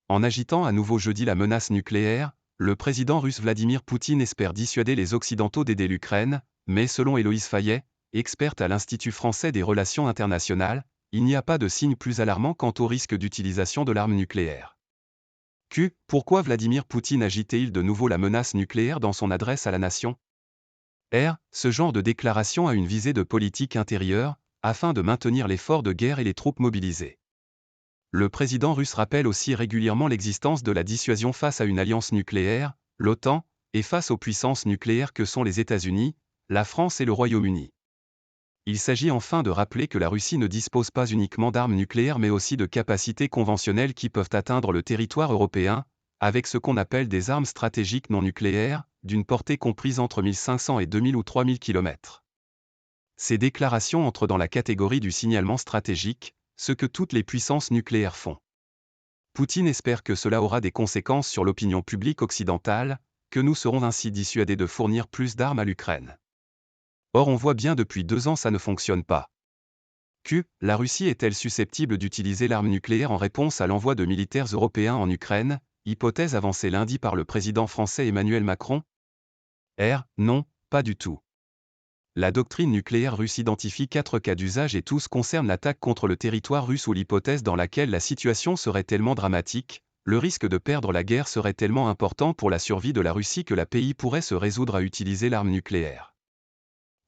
En agitant à nouveau jeudi la menace nucléaire, le président russe Vladimir Poutine espère dissuader les Occidentaux d'aider l'Ukraine, mais selon Héloïse Fayet, experte à l'Institut français des relations internationales, il n'y a pas de signe plus alarmant quant au risque d'utilisation de l'arme nucléaire. Pourquoi Vladimir Poutine agite-t-il de nouveau la menace nucléaire dans son adresse à la nation? Ce genre de déclaration a une visée de politique intérieure, afin de maintenir l'effort de guerre et les troupes mobilisées. Le président russe rappelle aussi régulièrement l'existence de la dissuasion face à une alliance nucléaire, l'OTAN, et face aux puissances nucléaires que sont les États-Unis, la France et le Royaume-Uni. Il s'agit enfin de rappeler que la Russie ne dispose pas uniquement d'armes nucléaires mais aussi de capacités conventionnelles qui peuvent atteindre le territoire européen, avec ce qu'on appelle des armes stratégiques non nucléaires, d'une portée comprise entre 1500 et 2000 ou 3000 km. Ces déclarations entrent dans la catégorie du signalement stratégique, ce que toutes les puissances nucléaires font. Poutine espère que cela aura des conséquences sur l'opinion publique occidentale, que nous serons ainsi dissuadés de fournir plus d'armes à l'Ukraine. Or on voit bien depuis 2 ans ça ne fonctionne pas. La Russie est-elle susceptible d'utiliser l'arme nucléaire en réponse à l'envoi de militaires européens en Ukraine, hypothèse avancée lundi par le président français Emmanuel Macron? Non, pas du tout. La doctrine nucléaire russe identifie 4 cas d'usage et tous concernent l'attaque contre le territoire russe ou l'hypothèse dans laquelle la situation serait tellement dramatique, le risque de perdre la guerre serait tellement important pour la survie de la Russie que le pays pourrait se résoudre à utiliser l'arme nucléaire.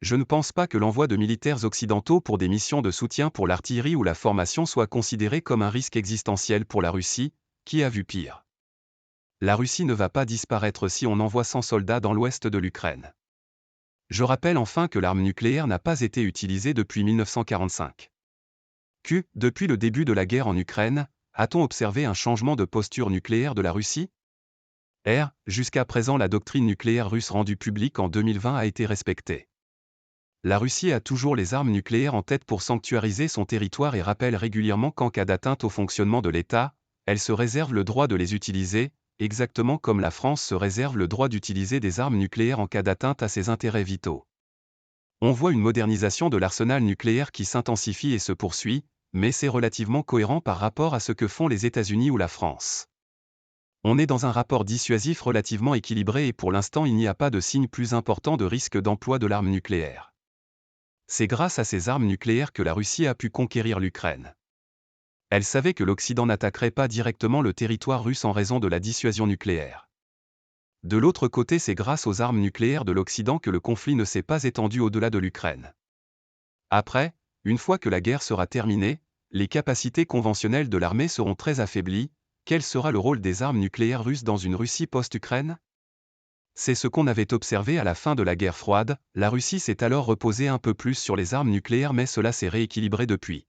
Je ne pense pas que l'envoi de militaires occidentaux pour des missions de soutien pour l'artillerie ou la formation soit considéré comme un risque existentiel pour la Russie, qui a vu pire. La Russie ne va pas disparaître si on envoie 100 soldats dans l'ouest de l'Ukraine. Je rappelle enfin que l'arme nucléaire n'a pas été utilisée depuis 1945. Depuis le début de la guerre en Ukraine, a-t-on observé un changement de posture nucléaire de la Russie? Jusqu'à présent la doctrine nucléaire russe rendue publique en 2020 a été respectée. La Russie a toujours les armes nucléaires en tête pour sanctuariser son territoire et rappelle régulièrement qu'en cas d'atteinte au fonctionnement de l'État, elle se réserve le droit de les utiliser, exactement comme la France se réserve le droit d'utiliser des armes nucléaires en cas d'atteinte à ses intérêts vitaux. On voit une modernisation de l'arsenal nucléaire qui s'intensifie et se poursuit, mais c'est relativement cohérent par rapport à ce que font les États-Unis ou la France. On est dans un rapport dissuasif relativement équilibré et pour l'instant il n'y a pas de signe plus important de risque d'emploi de l'arme nucléaire. C'est grâce à ces armes nucléaires que la Russie a pu conquérir l'Ukraine. Elle savait que l'Occident n'attaquerait pas directement le territoire russe en raison de la dissuasion nucléaire. De l'autre côté, c'est grâce aux armes nucléaires de l'Occident que le conflit ne s'est pas étendu au-delà de l'Ukraine. Après, une fois que la guerre sera terminée, les capacités conventionnelles de l'armée seront très affaiblies. Quel sera le rôle des armes nucléaires russes dans une Russie post-Ukraine? C'est ce qu'on avait observé à la fin de la guerre froide, la Russie s'est alors reposée un peu plus sur les armes nucléaires mais cela s'est rééquilibré depuis.